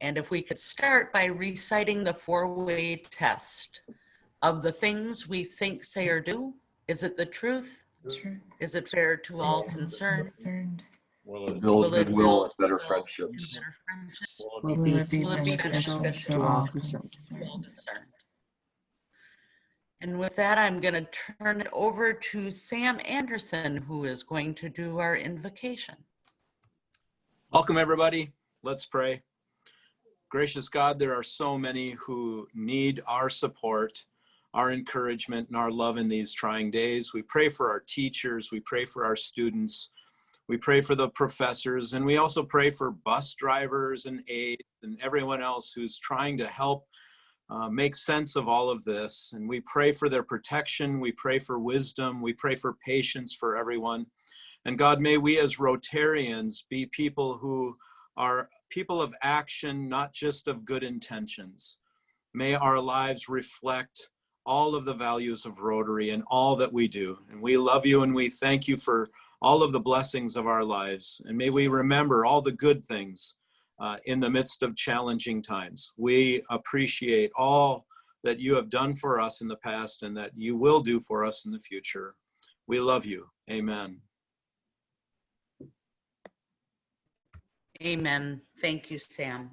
And if we could start by reciting the four-way test of the things we think, say, or do. Is it the truth? True. Is it fair to all concerned? Will it Build Will it goodwill build and better goodwill and friendships. better friendships? Will it be Will it be beneficial beneficial to all to all concerned? concerned? And with that, I'm going to turn it over to Sam Anderson, who is going to do our invocation. Welcome, everybody. Let's pray. Gracious God, there are so many who need our support, our encouragement, and our love in these trying days. We pray for our teachers. We pray for our students. We pray for the professors. And we also pray for bus drivers and aides and everyone else who's trying to help make sense of all of this. And we pray for their protection. We pray for wisdom. We pray for patience for everyone. And God, may we as Rotarians be people who are people of action, not just of good intentions. May our lives reflect all of the values of Rotary and all that we do. And we love you and we thank you for all of the blessings of our lives. And may we remember all the good things in the midst of challenging times. We appreciate all that you have done for us in the past and that you will do for us in the future. We love you. Amen. Amen. Thank you, Sam.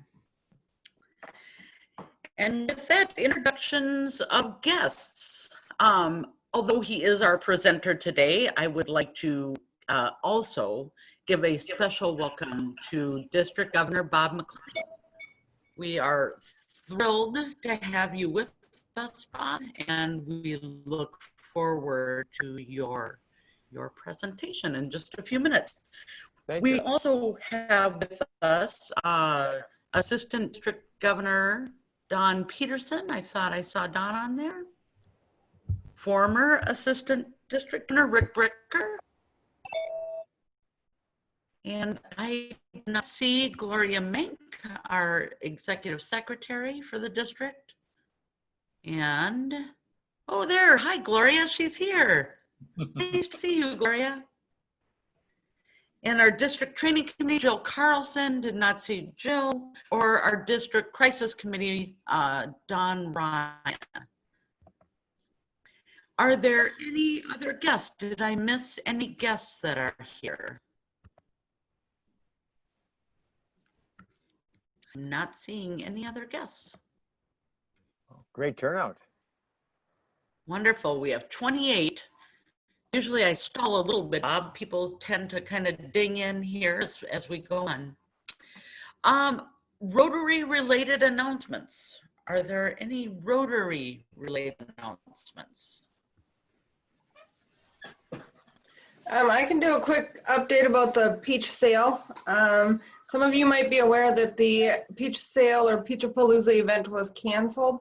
And with that, introductions of guests. Although he is our presenter today, I would like to also give a special welcome to District Governor Bob McLean. We are thrilled to have you with us, Bob, and we look forward to your presentation in just a few minutes. We also have with us Assistant District Governor Don Peterson. I thought I saw Don on there. Former Assistant District Governor Rick Bricker. And I did not see Gloria Mink, our Executive Secretary for the district. And, oh there, hi Gloria, she's here. Nice to see you, Gloria. And our District Training Committee, Jill Carlson, did not see Jill, or our District Crisis Committee, Don Ryan. Are there any other guests? Did I miss any guests that are here? I'm not seeing any other guests. Great turnout. Wonderful. We have 28. Usually I stall a little bit, Bob. People tend to kind of ding in here as we go on. Rotary related announcements. Are there any Rotary related announcements? I can do a quick update about the peach sale. Some of you might be aware that the peach sale or Peachapalooza event was canceled.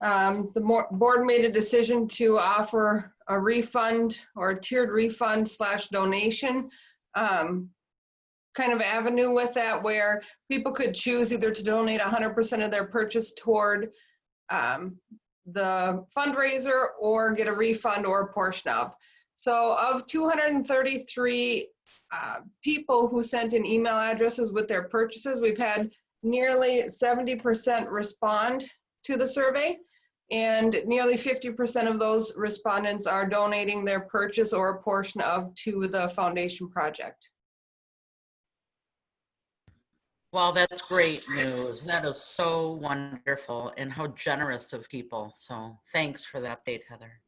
The board made a decision to offer a refund or a tiered refund / donation kind of avenue with that, where people could choose either to donate 100% of their purchase toward the fundraiser or get a refund or a portion of. So of 233 people who sent in email addresses with their purchases, we've had nearly 70% respond to the survey, and nearly 50% of those respondents are donating their purchase or a portion of to the foundation project. Well, that's great news. That is so wonderful, and how generous of people. So thanks for the update, Heather.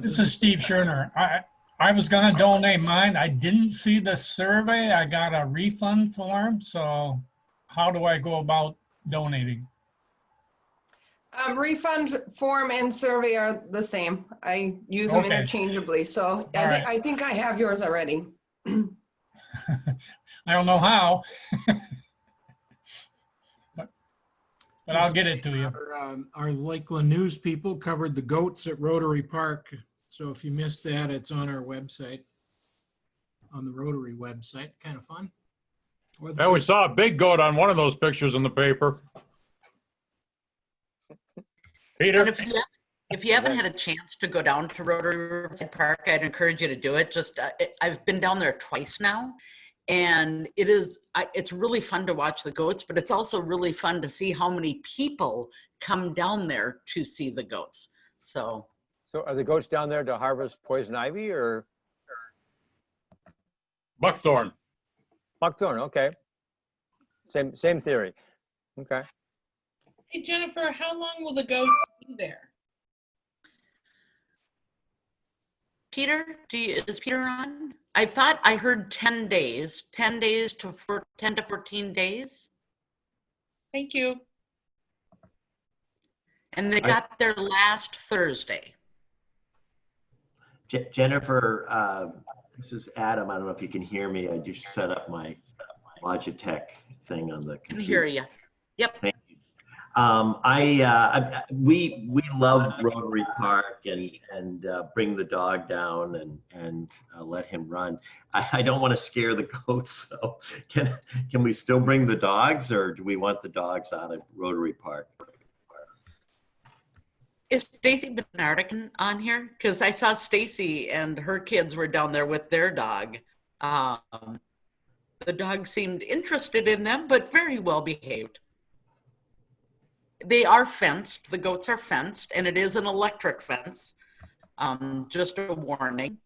This is Steve Scherner. I was going to donate mine. I didn't see the survey. I got a refund form. So how do I go about donating? Refund form and survey are the same. I use them interchangeably. So I think I have yours already. I don't know how, but I'll get it to you. Our Lakeland News people covered the goats at Rotary Park. So if you missed that, it's on our website, on the Rotary website. Kind of fun. Yeah, we saw a big goat on one of those pictures in the paper. Peter? And if you haven't had a chance to go down to Rotary Park, I'd encourage you to do it. Just I've been down there twice now, And it's really fun to watch the goats, but it's also really fun to see how many people come down there to see the goats. So are the goats down there to harvest poison ivy or Buckthorn. buckthorn? Okay. Same theory. Okay. Hey, Jennifer, how long will the goats be there? Peter, is Peter on? I thought I heard 10 days, 10 days to 10 to 14 days. Thank you. And they got there last Thursday. Jennifer, this is Adam. I don't know if you can hear me. I just set up my Logitech thing on the computer. I can hear you. Yep. Thank you. We love Rotary Park and bring the dog down and let him run. I don't want to scare the goats, so can we still bring the dogs, or do we want the dogs out of Rotary Park? Is Stacy Bernardican on here? Because I saw Stacy and her kids were down there with their dog. The dog seemed interested in them, but very well behaved. They are fenced. The goats are fenced, and it is an electric fence. Just a warning.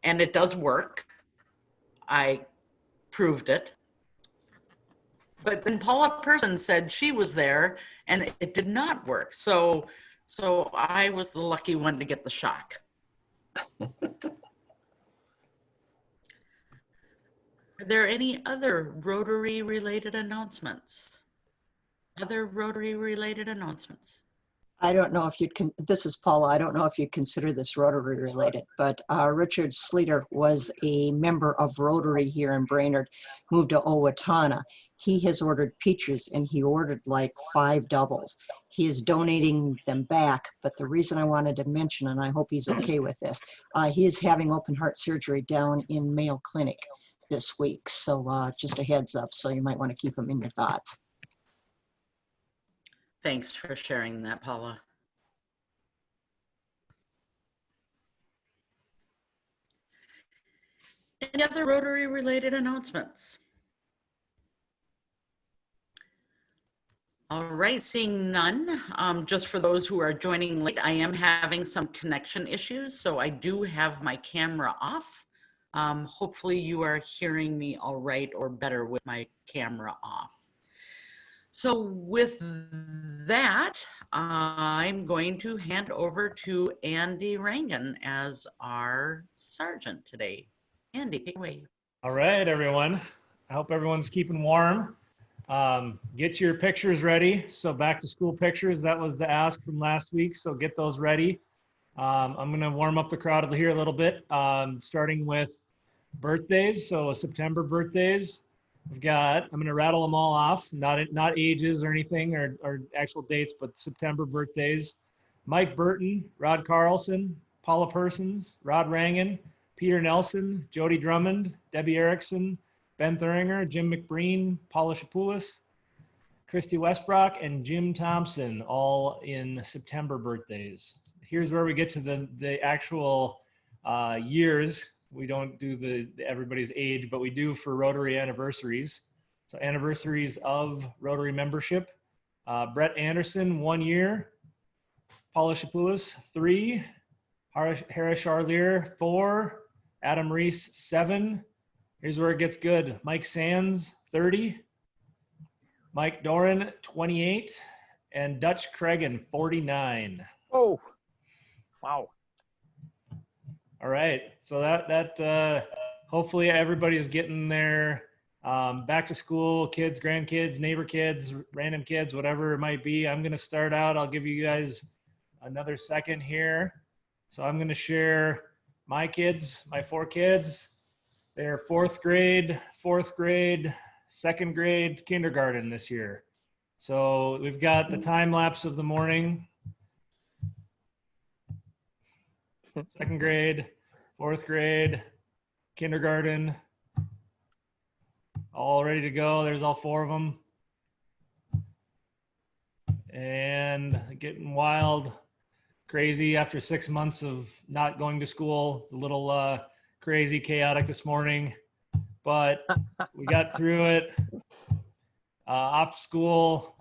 And it does work. I proved it. But then Paula Person said she was there, and it did not work. So I was the lucky one to get the shock. Are there any other Rotary-related announcements? Other Rotary-related announcements? I don't know if this is Paula, I don't know if you'd consider this Rotary related, but Richard Sleater was a member of Rotary here in Brainerd, moved to Owatonna. He has ordered peaches and he ordered like 5 doubles. He is donating them back, but the reason I wanted to mention, and I hope he's okay with this, he is having open heart surgery down in Mayo Clinic this week. So just a heads up, so you might want to keep him in your thoughts. Thanks for sharing that, Paula. Any other Rotary-related announcements? All right, seeing none, just for those who are joining late, I am having some connection issues, so I do have my camera off. Hopefully you are hearing me all right or better with my camera off. So with that, I'm going to hand over to Andy Rangan as our sergeant today. Andy, take it away. All right, everyone. I hope everyone's keeping warm. Get your pictures ready. So back to school pictures, that was the ask from last week. So get those ready. I'm gonna warm up the crowd here a little bit, starting with birthdays. So September birthdays. I'm gonna rattle them all off, not ages or anything or actual dates, but September birthdays. Mike Burton, Rod Carlson, Paula Persons, Rod Rangan, Peter Nelson, Jody Drummond, Debbie Erickson, Ben Thuringer, Jim McBreen, Paula Shapoulis, Christy Westbrock, and Jim Thompson, all in September birthdays. Here's where we get to the actual years. We don't do everybody's age, but we do for Rotary anniversaries. So anniversaries of Rotary membership. Brett Anderson, 1 year. Paula Shapoulis, 3. Hara Charlier, 4. Adam Reese, 7. Here's where it gets good. Mike Sands, 30. Mike Doran, 28. And Dutch Cregan, 49. Oh, wow. All right, so that hopefully everybody is getting their back to school, kids, grandkids, neighbor kids, random kids, whatever it might be. I'm gonna start out, I'll give you guys another second here. So I'm gonna share my kids, my 4 kids. They're 4th grade, 2nd grade, kindergarten this year. So we've got the time lapse of the morning. 2nd grade, 4th grade, kindergarten, all ready to go. There's all 4 of them. And getting wild, crazy after 6 months of not going to school. It's a little crazy, chaotic this morning. but we got through it. Off to school,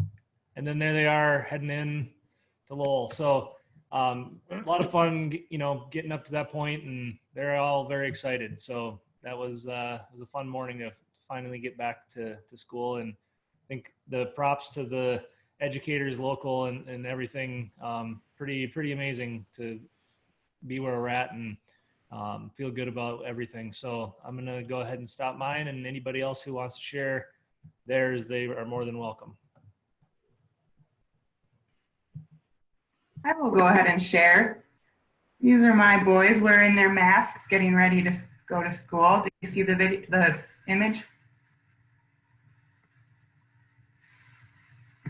and then there they are heading in to Lowell. So a lot of fun, getting up to that point, and they're all very excited. So that was a fun morning to finally get back to school. And I think the props to the educators local and everything, pretty amazing to be where we're at and feel good about everything. So I'm going to go ahead and stop mine, and anybody else who wants to share theirs, they are more than welcome. I will go ahead and share. These are my boys wearing their masks, getting ready to go to school. Do you see the image?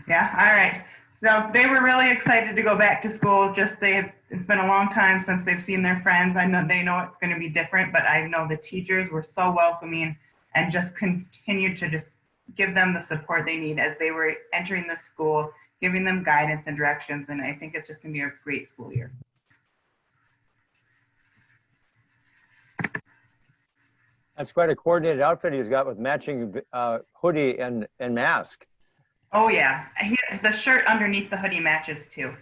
Yeah, all right. So they were really excited to go back to school. It's been a long time since they've seen their friends. I know they know it's going to be different, but I know the teachers were so welcoming and just continued to just give them the support they need as they were entering the school, giving them guidance and directions. And I think it's just going to be a great school year. That's quite a coordinated outfit he's got with matching hoodie and mask. Oh yeah, the shirt underneath the hoodie matches too.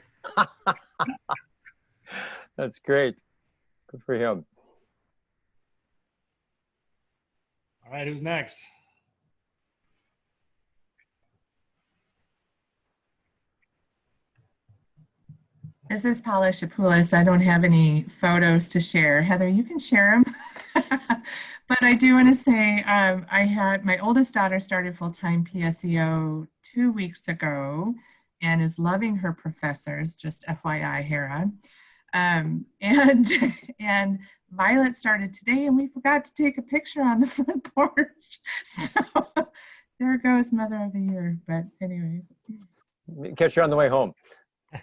That's great. Good for him. All right, who's next? This is Paula Shapoulis. I don't have any photos to share. Heather, you can share them. But I do want to say I had my oldest daughter started full-time PSEO 2 weeks ago and is loving her professors, just FYI, Hera. And Violet started today and we forgot to take a picture on the front porch. So there goes Mother of the Year. But anyway. Catch you on the way home.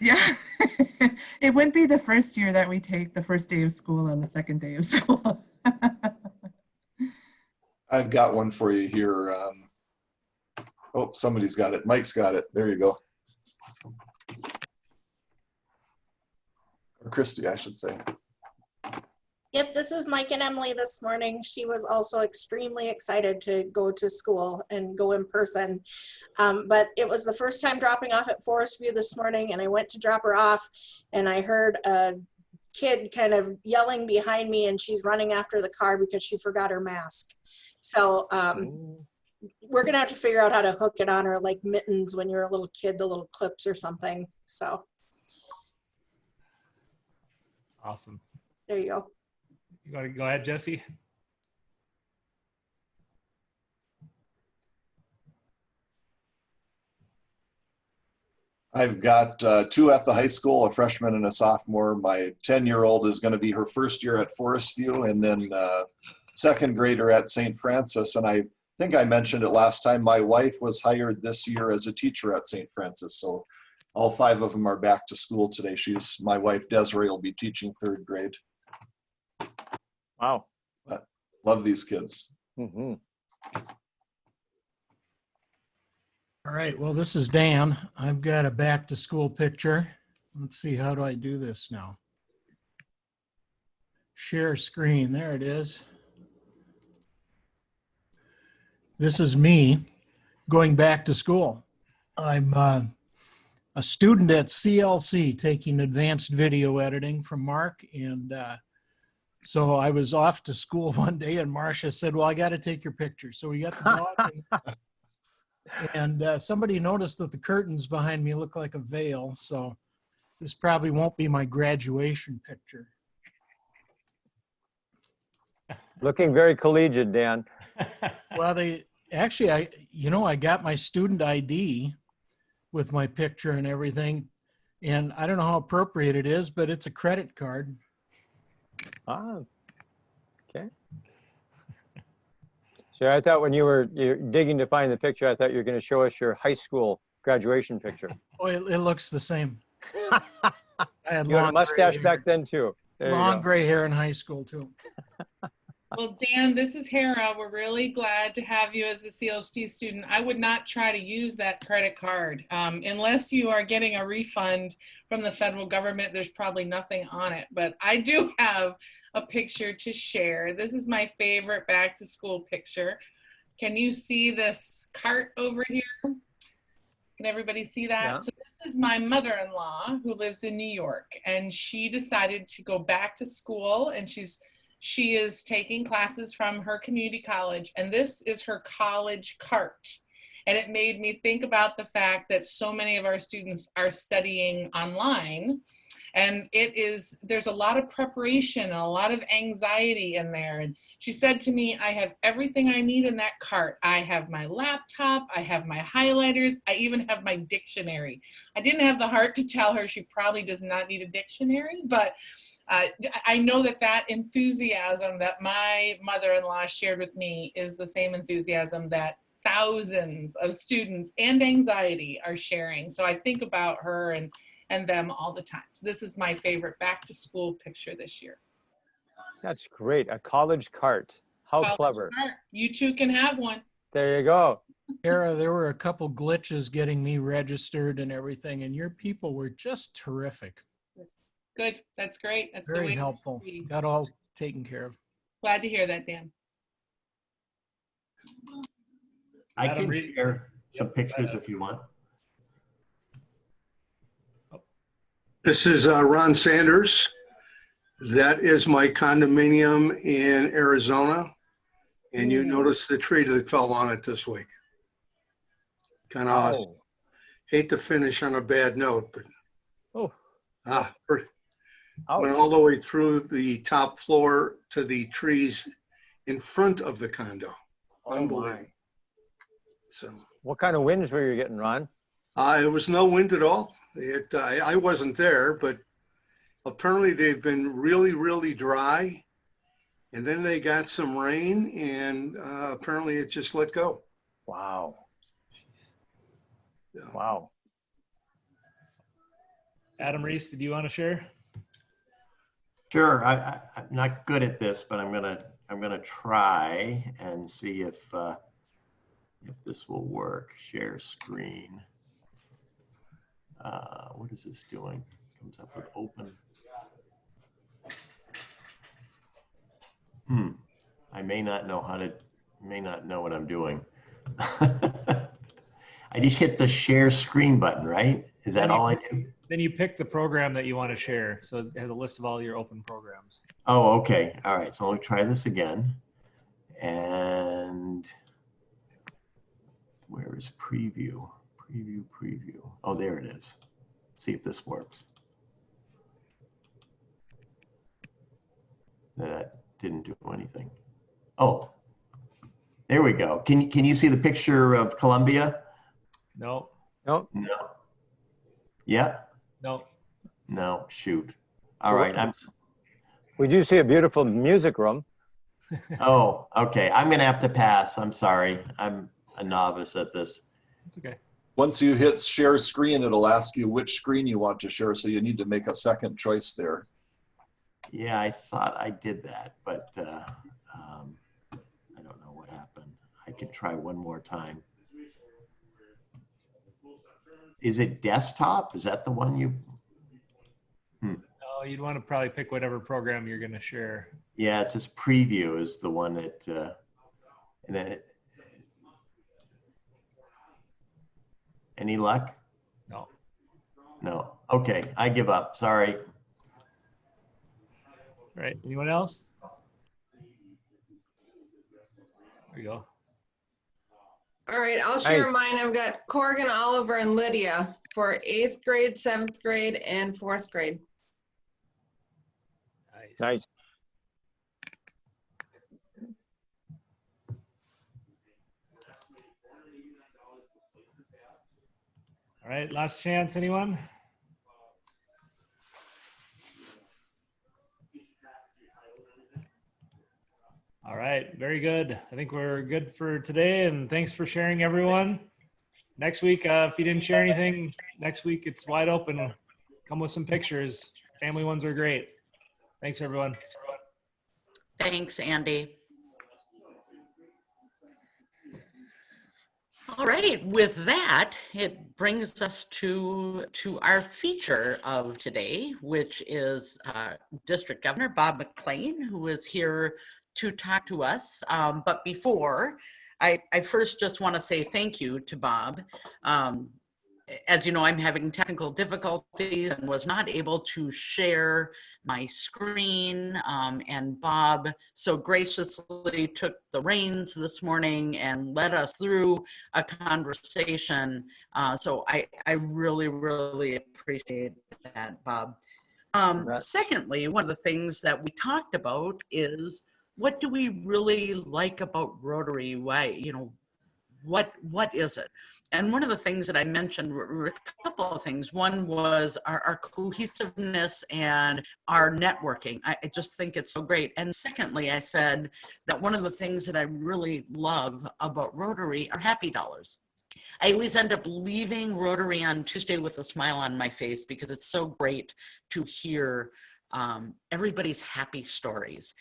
Yeah, it wouldn't be the first year that we take the first day of school on the second day of school. I've got one for you here. Oh, somebody's got it. Mike's got it. There you go. Or Christy, I should say. Yep, this is Mike and Emily this morning. She was also extremely excited to go to school and go in person. But it was the first time dropping off at Forest View this morning, and I went to drop her off and I heard a kid kind of yelling behind me, and she's running after the car because she forgot her mask. So we're gonna have to figure out how to hook it on her like mittens when you're a little kid, the little clips or something. So. Awesome. There you go. You gotta go ahead, Jesse. I've got two at the high school, a freshman and a sophomore. My 10-year-old is going to be her first year at Forest View, and then second grader at St. Francis. And I think I mentioned it last time, my wife was hired this year as a teacher at St. Francis. So all 5 of them are back to school today. My wife, Desiree, will be teaching 3rd grade. Wow. Love these kids. Mm-hmm. All right, well, this is Dan. I've got a back to school picture. Let's see, how do I do this now? Share screen, there it is. This is me going back to school. I'm a student at CLC taking advanced video editing from Mark. And so I was off to school one day and Marcia said, well, I got to take your picture. So we got the dog and somebody noticed that the curtains behind me look like a veil. So this probably won't be my graduation picture. Looking very collegiate, Dan. Well, I got my student ID with my picture and everything. And I don't know how appropriate it is, but it's a credit card. Ah, okay. So I thought when you're digging to find the picture, I thought you were going to show us your high school graduation picture. Oh, it looks the same. I had You had a mustache back then too. Long gray hair in high school too. Well, Dan, this is Hera. We're really glad to have you as a CLC student. I would not try to use that credit card. Unless you are getting a refund from the federal government, there's probably nothing on it. But I do have a picture to share. This is my favorite back to school picture. Can you see this cart over here? Can everybody see that? Yeah. So this is my mother-in-law who lives in New York, and she decided to go back to school, and she is taking classes from her community college, and this is her college cart. And it made me think about the fact that so many of our students are studying online, and there's a lot of preparation and a lot of anxiety in there. And she said to me, I have everything I need in that cart. I have my laptop, I have my highlighters, I even have my dictionary. I didn't have the heart to tell her she probably does not need a dictionary, but I know that enthusiasm that my mother-in-law shared with me is the same enthusiasm that thousands of students and anxiety are sharing. So I think about her and them all the time. So this is my favorite back to school picture this year. That's great. A college cart. How College clever. cart. You too can have one. There you go. Tara, there were a couple glitches getting me registered and everything, and your people were just terrific. Good. That's great. That's the way Very it helpful. should be. Got all taken care of. Glad to hear that, Dan. I Adam can Reed. share some Yep, pictures if you want. This is Ron Sanders. That is my condominium in Arizona. And you notice the tree that fell on it this week. Kind of hate to finish on a bad note, but went all the way through the top floor to the trees in front of the condo. Unbelievable. So, what kind of winds were you getting, Ron? it was no wind at all. I wasn't there, but apparently they've been really, really dry. And then they got some rain, and apparently it just let go. Wow. Yeah. Wow. Adam Reese, did you want to share? Sure. I'm not good at this, but I'm gonna try and see if this will work. Share screen. What is this doing? It comes up with open. I may not know what I'm doing. I just hit the share screen button, right? Is that all I do? Then you pick the program that you want to share. So it has a list of all your open programs. Oh, okay. All right. So let me try this again. And where is preview? Preview. Oh, there it is. See if this works. That didn't do anything. Oh, there we go. Can you see the picture of Columbia? No. Nope. No. Yeah. No. No. Shoot. All right. We do see a beautiful music room. Oh, okay. I'm gonna have to pass. I'm sorry. I'm a novice at this. It's okay. Once you hit share screen, it'll ask you which screen you want to share, so you need to make a second choice there. Yeah, I thought I did that, but I don't know what happened. I could try one more time. Is it desktop? Is that the one you? Oh, you'd want to probably pick whatever program you're going to share. Yeah, it says preview is the one that, and then any luck? No. No. Okay, I give up. Sorry. All right. Anyone else? There you go. All right, I'll share mine. I've got Corrigan, Oliver, and Lydia for 8th grade, 7th grade, and 4th grade. Nice. All right. Last chance. Anyone? All right, very good. I think we're good for today, and thanks for sharing, everyone. Next week, if you didn't share anything, next week it's wide open. Come with some pictures. Family ones are great. Thanks, everyone. Thanks, Andy. All right, with that, it brings us to our feature of today, which is District Governor Bob McLean, who is here to talk to us. But before, I first just want to say thank you to Bob. As you know, I'm having technical difficulties and was not able to share my screen. And Bob so graciously took the reins this morning and led us through a conversation. So I really, really appreciate that, Bob. Secondly, one of the things that we talked about is, what do we really like about Rotary? Why, you know, what is it? And one of the things that I mentioned were a couple of things. One was our cohesiveness and our networking. I just think it's so great. And secondly, I said that one of the things that I really love about Rotary are happy dollars. I always end up leaving Rotary on Tuesday with a smile on my face because it's so great to hear everybody's happy stories.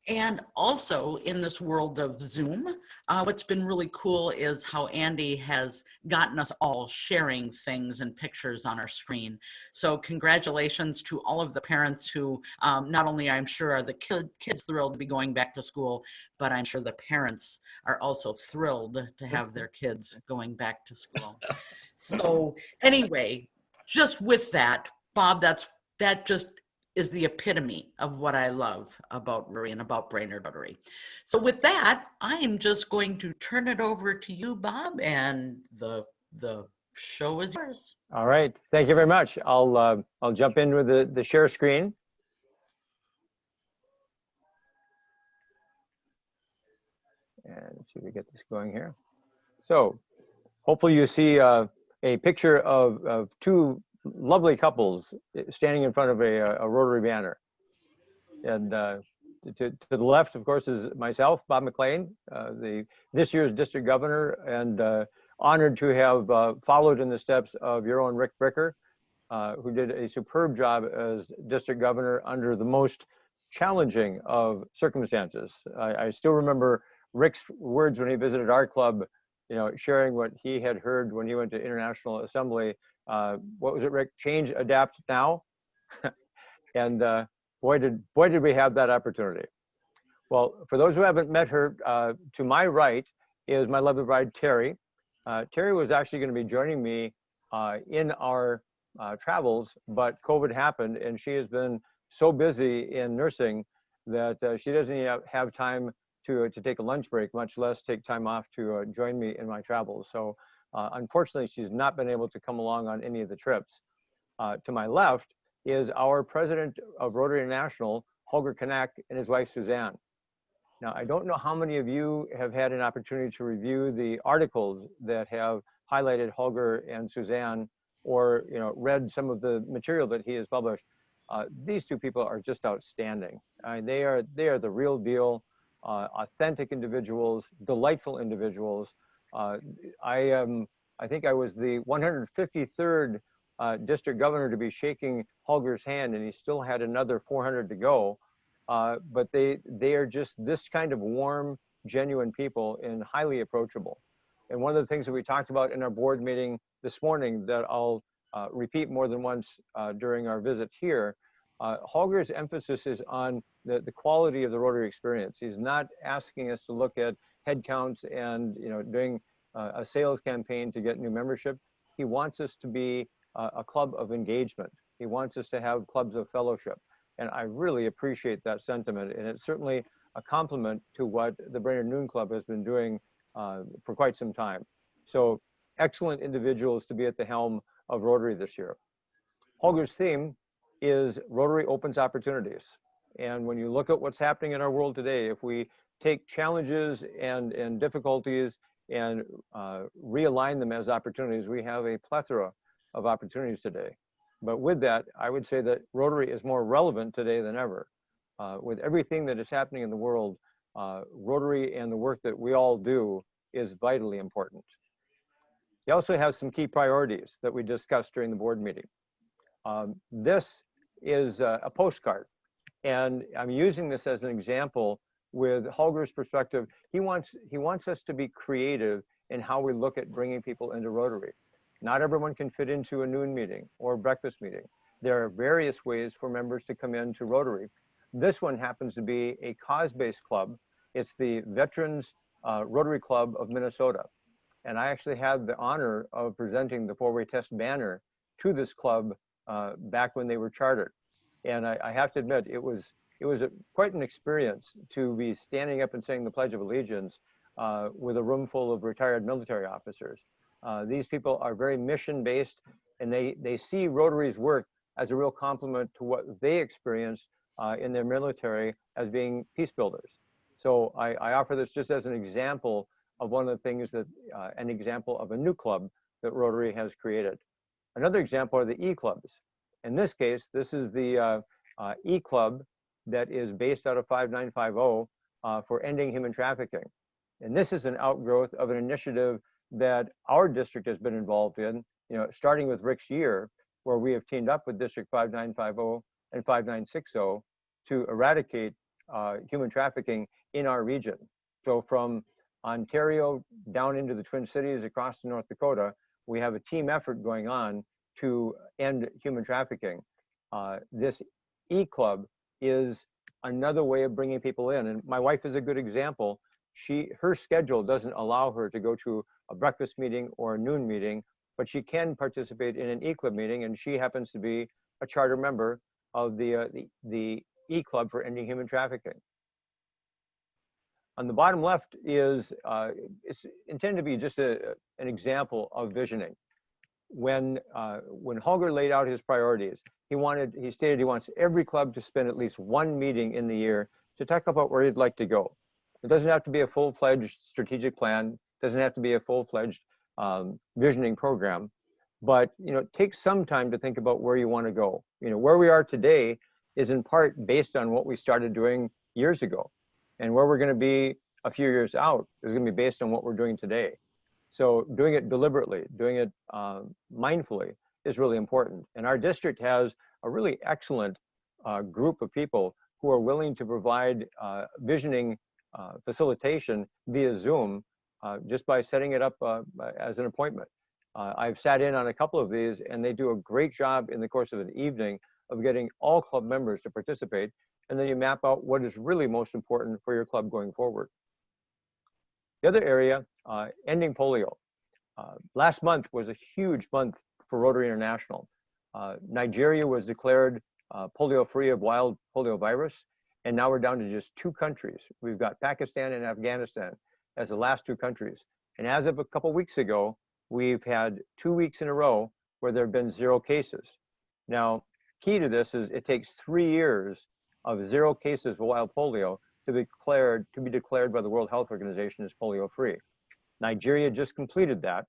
And also in this world of Zoom, what's been really cool is how Andy has gotten us all sharing things and pictures on our screen. So congratulations to all of the parents who not only I'm sure are the kids thrilled to be going back to school, but I'm sure the parents are also thrilled to have their kids going back to school. So anyway, just with that, Bob, that just is the epitome of what I love about Rotary and about Brainerd Rotary. So with that, I am just going to turn it over to you, Bob, and the show is yours. All right, thank you very much. I'll jump in with the share screen. And let's see if we get this going here. So hopefully you see a picture of two lovely couples standing in front of a Rotary banner. And to the left, of course, is myself, Bob McLean, this year's district governor, and honored to have followed in the steps of your own Rick Bricker, who did a superb job as district governor under the most challenging of circumstances. I still remember Rick's words when he visited our club, you know, sharing what he had heard when he went to International Assembly. What was it, Rick? Change, adapt, now. And boy did we have that opportunity. Well, for those who haven't met her, to my right is my lovely bride, Terry. Terry was actually going to be joining me in our travels, but COVID happened, and she has been so busy in nursing that she doesn't even have time to take a lunch break, much less take time off to join me in my travels. So unfortunately, she's not been able to come along on any of the trips. To my left is our president of Rotary International, Holger Kanak, and his wife, Suzanne. Now, I don't know how many of you have had an opportunity to review the articles that have highlighted Holger and Suzanne, or read some of the material that he has published. These two people are just outstanding. They are the real deal, authentic individuals, delightful individuals. I think I was the 153rd district governor to be shaking Holger's hand, and he still had another 400 to go. But they are just this kind of warm, genuine people and highly approachable. And one of the things that we talked about in our board meeting this morning that I'll repeat more than once during our visit here, Holger's emphasis is on the quality of the Rotary experience. He's not asking us to look at head counts and doing a sales campaign to get new membership. He wants us to be a club of engagement. He wants us to have clubs of fellowship. And I really appreciate that sentiment. And it's certainly a compliment to what the Brainerd Noon Club has been doing for quite some time. So excellent individuals to be at the helm of Rotary this year. Holger's theme is Rotary opens opportunities. And when you look at what's happening in our world today, if we take challenges and difficulties and realign them as opportunities, we have a plethora of opportunities today. But with that, I would say that Rotary is more relevant today than ever. With everything that is happening in the world, Rotary and the work that we all do is vitally important. He also has some key priorities that we discussed during the board meeting. This is a postcard, and I'm using this as an example with Holger's perspective. He wants us to be creative in how we look at bringing people into Rotary. Not everyone can fit into a noon meeting or breakfast meeting. There are various ways for members to come into Rotary. This one happens to be a cause-based club. It's the Veterans Rotary Club of Minnesota. And I actually had the honor of presenting the four-way test banner to this club back when they were chartered. And I have to admit, it was quite an experience to be standing up and saying the Pledge of Allegiance with a room full of retired military officers. These people are very mission-based, and they see Rotary's work as a real complement to what they experienced in their military as being peace builders. So I offer this just as an example of one of the things that, an example of a new club that Rotary has created. Another example are the E-clubs. In this case, this is the E-club that is based out of 5950 for ending human trafficking. And this is an outgrowth of an initiative that our district has been involved in, starting with Rick's year, where we have teamed up with District 5950 and 5960 to eradicate human trafficking in our region. So from Ontario down into the Twin Cities across to North Dakota, we have a team effort going on to end human trafficking. This E-club is another way of bringing people in. And my wife is a good example. Her schedule doesn't allow her to go to a breakfast meeting or a noon meeting, but she can participate in an E-club meeting, and she happens to be a charter member of the E-club for ending human trafficking. On the bottom left is, it's intended to be just an example of visioning. When Holger laid out his priorities, he stated he wants every club to spend at least one meeting in the year to talk about where he'd like to go. It doesn't have to be a full-fledged strategic plan, doesn't have to be a full-fledged visioning program, but take some time to think about where you want to go. Where we are today is in part based on what we started doing years ago, and where we're going to be a few years out is going to be based on what we're doing today. So doing it deliberately, doing it mindfully is really important. And our district has a really excellent group of people who are willing to provide visioning facilitation via Zoom just by setting it up as an appointment. I've sat in on a couple of these, and they do a great job in the course of an evening of getting all club members to participate, and then you map out what is really most important for your club going forward. The other area, ending polio. Last month was a huge month for Rotary International. Nigeria was declared polio-free of wild polio virus, and now we're down to just 2 countries. We've got Pakistan and Afghanistan as the last 2 countries. And as of a couple weeks ago, we've had 2 weeks in a row where there have been 0 cases. Now, key to this is it takes 3 years of 0 cases of wild polio to be declared by the World Health Organization as polio-free. Nigeria just completed that.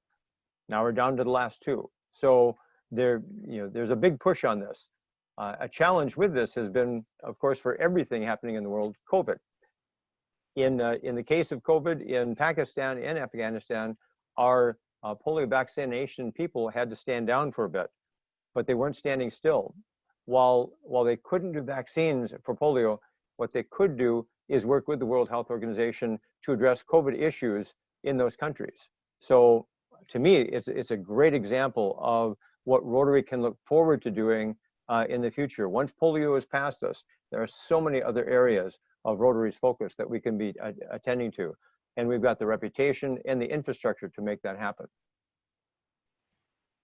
Now we're down to the last 2. So there's a big push on this. A challenge with this has been, of course, for everything happening in the world, COVID. In the case of COVID in Pakistan and Afghanistan, our polio vaccination people had to stand down for a bit, but they weren't standing still. While they couldn't do vaccines for polio, what they could do is work with the World Health Organization to address COVID issues in those countries. So to me, it's a great example of what Rotary can look forward to doing in the future. Once polio is past us, there are so many other areas of Rotary's focus that we can be attending to. And we've got the reputation and the infrastructure to make that happen.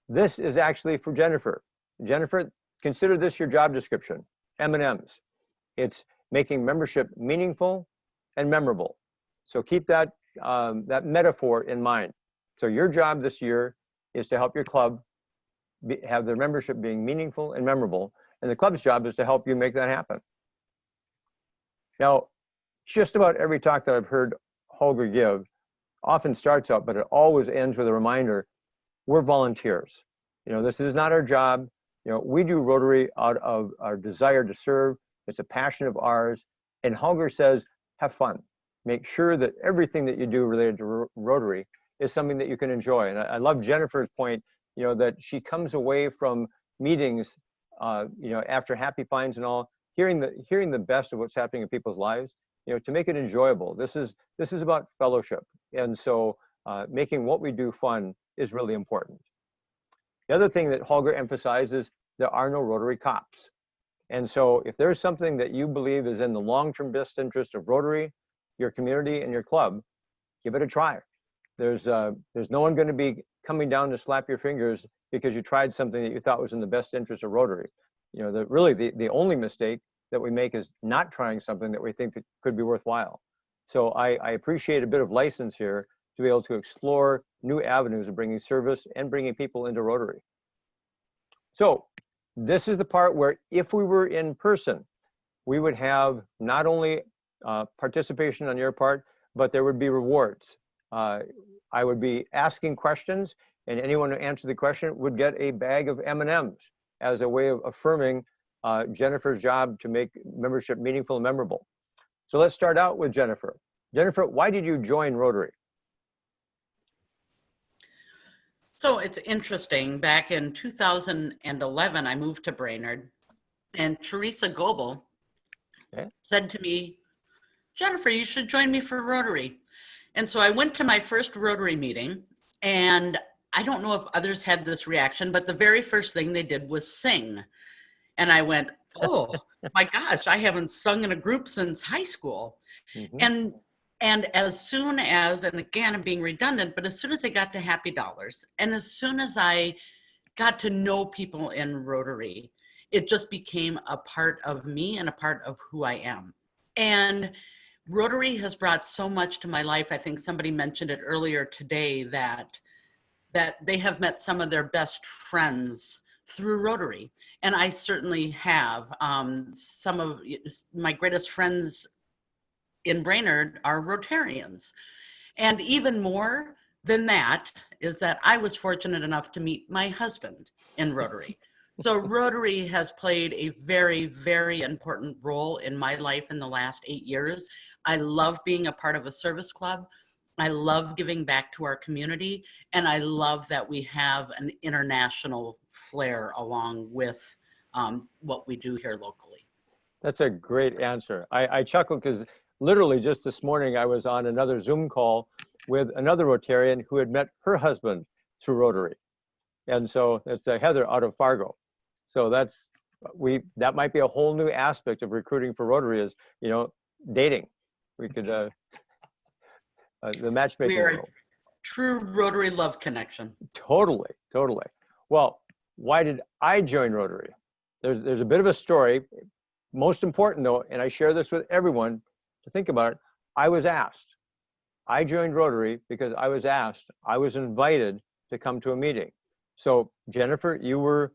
This is actually for Jennifer. Jennifer, consider this your job description, M&Ms. It's making membership meaningful and memorable. So keep that metaphor in mind. So your job this year is to help your club have their membership being meaningful and memorable, and the club's job is to help you make that happen. Now, just about every talk that I've heard Holger give often starts out, but it always ends with a reminder, we're volunteers. This is not our job. We do Rotary out of our desire to serve. It's a passion of ours. And Holger says, have fun. Make sure that everything that you do related to Rotary is something that you can enjoy. And I love Jennifer's point, that she comes away from meetings, after Happy Finds and all, hearing the best of what's happening in people's lives, to make it enjoyable. This is about fellowship. And so making what we do fun is really important. The other thing that Holger emphasizes, there are no Rotary cops. And so if there's something that you believe is in the long-term best interest of Rotary, your community, and your club, give it a try. There's no one going to be coming down to slap your fingers because you tried something that you thought was in the best interest of Rotary. You know, the only mistake that we make is not trying something that we think that could be worthwhile. So I appreciate a bit of license here to be able to explore new avenues of bringing service and bringing people into Rotary. So this is the part where if we were in person, we would have not only participation on your part, but there would be rewards. I would be asking questions, and anyone who answered the question would get a bag of M&Ms as a way of affirming Jennifer's job to make membership meaningful and memorable. So let's start out with Jennifer. Jennifer, why did you join Rotary? So it's interesting. Back in 2011, I moved to Brainerd, and Teresa Goebel said to me, Jennifer, you should join me for Rotary. And so I went to my first Rotary meeting, and I don't know if others had this reaction, but the very first thing they did was sing. And I went, oh my gosh, I haven't sung in a group since high school. Mm-hmm. And as soon as, and again, I'm being redundant, but as soon as I got to Happy Dollars, and as soon as I got to know people in Rotary, it just became a part of me and a part of who I am. And Rotary has brought so much to my life. I think somebody mentioned it earlier today that they have met some of their best friends through Rotary. And I certainly have. Some of my greatest friends in Brainerd are Rotarians. And even more than that is that I was fortunate enough to meet my husband in Rotary. So Rotary has played a very, very important role in my life in the last 8 years. I love being a part of a service club. I love giving back to our community. And I love that we have an international flair along with what we do here locally. That's a great answer. I chuckle because literally just this morning, I was on another Zoom call with another Rotarian who had met her husband through Rotary. And so it's Heather out of Fargo. So that might be a whole new aspect of recruiting for Rotary is, you know, dating. We could, the matchmaking. We are a true Rotary love connection. Totally, totally. Well, why did I join Rotary? There's a bit of a story. Most important though, and I share this with everyone to think about it, I was asked. I joined Rotary because I was asked. I was invited to come to a meeting. So Jennifer, you were,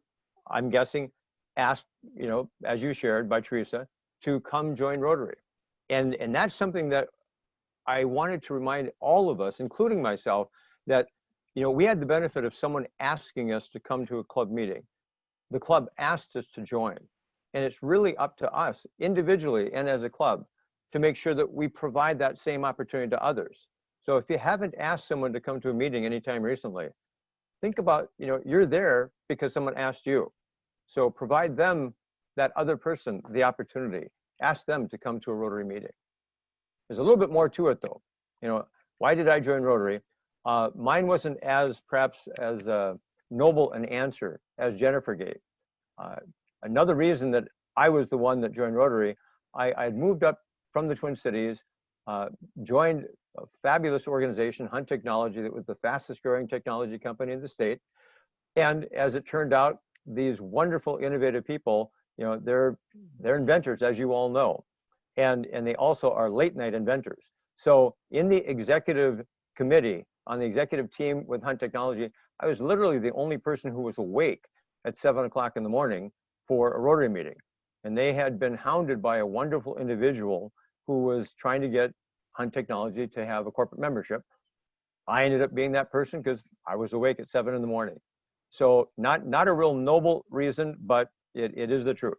I'm guessing, asked, you know, as you shared by Teresa, to come join Rotary. And that's something that I wanted to remind all of us, including myself, that, you know, we had the benefit of someone asking us to come to a club meeting. The club asked us to join. And it's really up to us individually and as a club to make sure that we provide that same opportunity to others. So if you haven't asked someone to come to a meeting anytime recently, think about, you know, you're there because someone asked you. So provide them, that other person, the opportunity. Ask them to come to a Rotary meeting. There's a little bit more to it though. You know, why did I join Rotary? Mine wasn't perhaps as noble an answer as Jennifer gave. Another reason that I was the one that joined Rotary, I had moved up from the Twin Cities, joined a fabulous organization, Hunt Technology, that was the fastest growing technology company in the state. And as it turned out, these wonderful, innovative people, you know, they're inventors, as you all know. And they also are late night inventors. So in the executive committee, on the executive team with Hunt Technology, I was literally the only person who was awake at 7 o'clock in the morning for a Rotary meeting. And they had been hounded by a wonderful individual who was trying to get Hunt Technology to have a corporate membership. I ended up being that person because I was awake at 7 in the morning. So not a real noble reason, but it is the truth.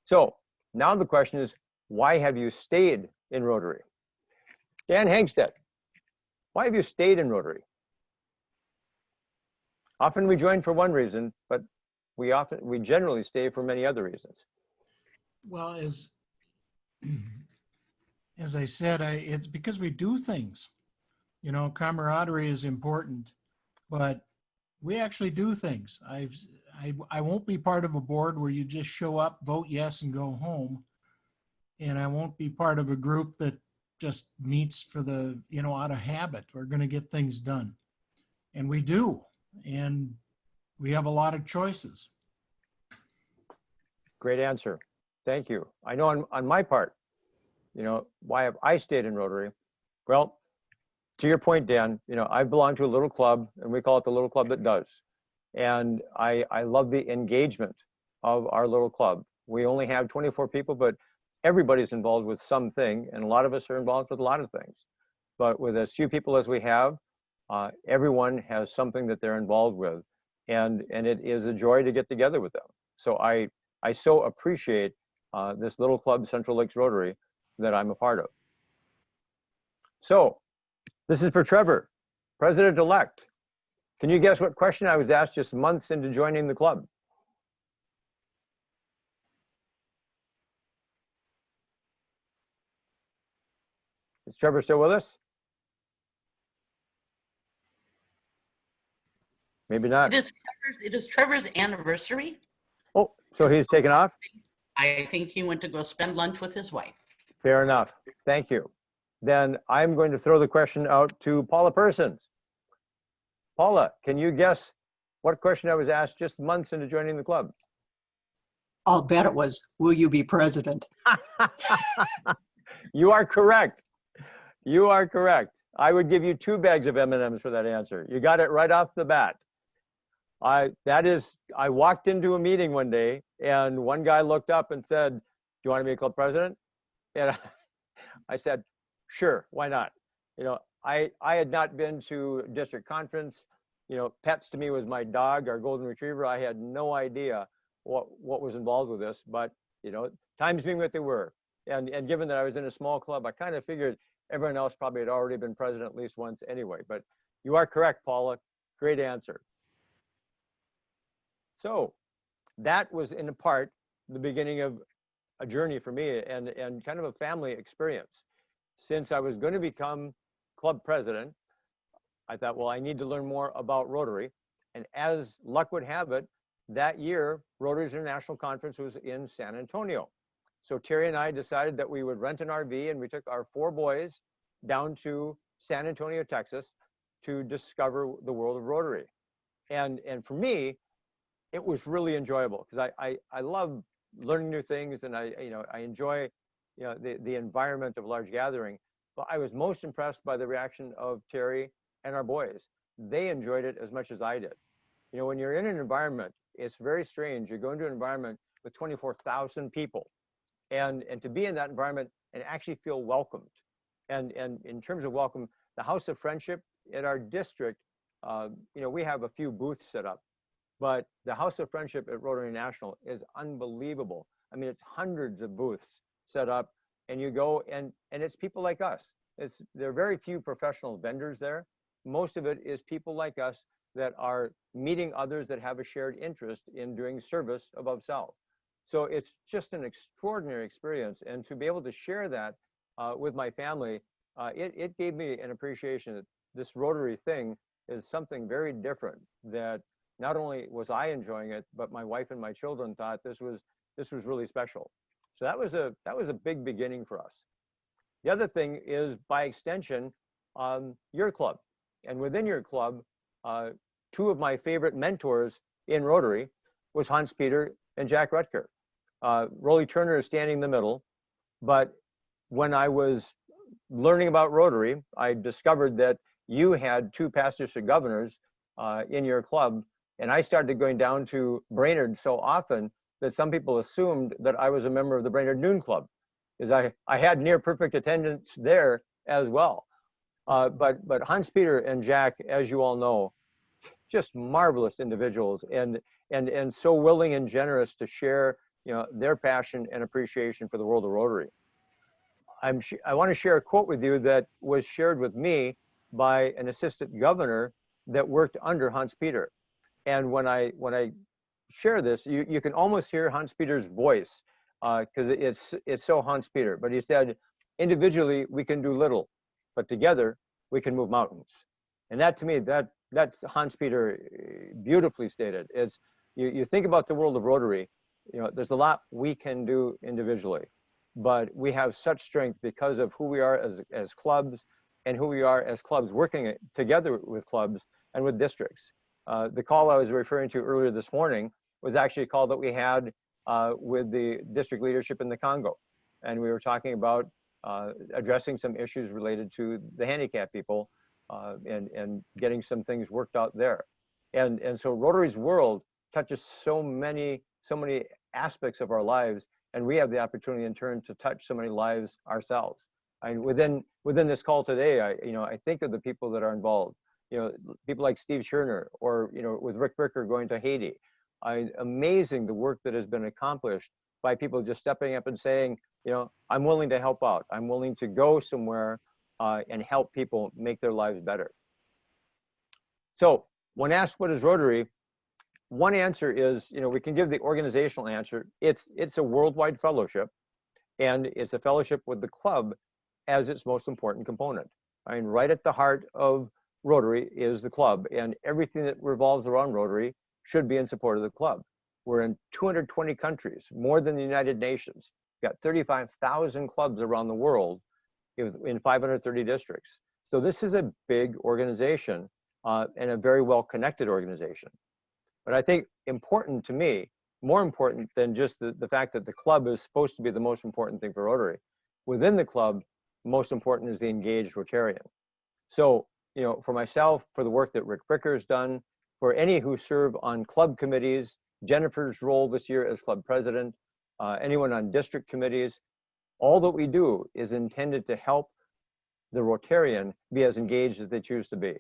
So now the question is, why have you stayed in Rotary? Dan Hangstead, why have you stayed in Rotary? Often we join for one reason, but we generally stay for many other reasons. Well, as I said, it's because we do things. You know, camaraderie is important, but we actually do things. I won't be part of a board where you just show up, vote yes, and go home. And I won't be part of a group that just meets for the, you know, out of habit. We're going to get things done. And we do. And we have a lot of choices. Great answer. Thank you. I know on my part, you know, why have I stayed in Rotary? Well, to your point, Dan, you know, I belong to a little club, and we call it the little club that does. And I love the engagement of our little club. We only have 24 people, but everybody's involved with something, and a lot of us are involved with a lot of things. But with as few people as we have, everyone has something that they're involved with, and it is a joy to get together with them. So I so appreciate this little club, Central Lakes Rotary, that I'm a part of. So this is for Trevor, President-elect. Can you guess what question I was asked just months into joining the club? Is Trevor still with us? Maybe not. It is Trevor's anniversary. Oh, so he's taken off? I think he went to go spend lunch with his wife. Fair enough. Thank you. Then I'm going to throw the question out to Paula Persons. Paula, can you guess what question I was asked just months into joining the club? I'll bet it was, will you be president? You are correct. You are correct. I would give you 2 bags of M&Ms for that answer. You got it right off the bat. I walked into a meeting one day, and one guy looked up and said, "Do you want to be a club president?" And I said, "Sure, why not?" You know, I had not been to district conference. You know, pets to me was my dog, our golden retriever. I had no idea what was involved with this, but you know, times being what they were, and given that I was in a small club, I kind of figured everyone else probably had already been president at least once anyway. But you are correct, Paula. Great answer. So that was in part the beginning of a journey for me, and kind of a family experience. Since I was going to become club president, I thought, well, I need to learn more about Rotary. And as luck would have it, that year, Rotary's International Conference was in San Antonio. So Terry and I decided that we would rent an RV, and we took our 4 boys down to San Antonio, Texas, to discover the world of Rotary. And for me, it was really enjoyable, because I love learning new things, and I enjoy, you know, the environment of large gathering. But I was most impressed by the reaction of Terry and our boys. They enjoyed it as much as I did. You know, when you're in an environment, it's very strange. You go into an environment with 24,000 people, and to be in that environment and actually feel welcomed. And in terms of welcome, the House of Friendship at our district, you know, we have a few booths set up, but the House of Friendship at Rotary National is unbelievable. I mean, it's hundreds of booths set up, and you go, and it's people like us. There are very few professional vendors there. Most of it is people like us that are meeting others that have a shared interest in doing service above self. So it's just an extraordinary experience, and to be able to share that with my family, it gave me an appreciation that this Rotary thing is something very different, that not only was I enjoying it, but my wife and my children thought this was really special. So that was a big beginning for us. The other thing is, by extension, your club. And within your club, 2 of my favorite mentors in Rotary was Hans Peter and Jack Rutger. Rolly Turner is standing in the middle, but when I was learning about Rotary, I discovered that you had 2 pastors to governors in your club, and I started going down to Brainerd so often that some people assumed that I was a member of the Brainerd Noon Club, because I had near perfect attendance there as well. But Hans Peter and Jack, as you all know, just marvelous individuals, and so willing and generous to share, you know, their passion and appreciation for the world of Rotary. I want to share a quote with you that was shared with me by an assistant governor that worked under Hans Peter. And when I share this, you can almost hear Hans Peter's voice, because it's so Hans Peter. But he said, "Individually, we can do little, but together we can move mountains. And that, to me, that's Hans Peter beautifully stated. Is you think about the world of Rotary, you know, there's a lot we can do individually, but we have such strength because of who we are as clubs, and who we are as clubs working together with clubs and with districts. The call I was referring to earlier this morning was actually a call that we had with the district leadership in the Congo. And we were talking about addressing some issues related to the handicapped people and getting some things worked out there. And so Rotary's world touches so many aspects of our lives, and we have the opportunity in turn to touch so many lives ourselves. And within this call today, I think of the people that are involved. You know, people like Steve Scherner, or with Rick Bricker going to Haiti. Amazing the work that has been accomplished by people just stepping up and saying, I'm willing to help out. I'm willing to go somewhere and help people make their lives better. So when asked what is Rotary, one answer is, we can give the organizational answer. It's a worldwide fellowship, and it's a fellowship with the club as its most important component. I mean, right at the heart of Rotary is the club, and everything that revolves around Rotary should be in support of the club. We're in 220 countries, more than the United Nations. We've got 35,000 clubs around the world in 530 districts. So this is a big organization and a very well-connected organization. But I think important to me, more important than just the fact that the club is supposed to be the most important thing for Rotary, within the club, most important is the engaged Rotarian. So, for myself, for the work that Rick Bricker has done, for any who serve on club committees, Jennifer's role this year as club president, anyone on district committees, all that we do is intended to help the Rotarian be as engaged as they choose to be.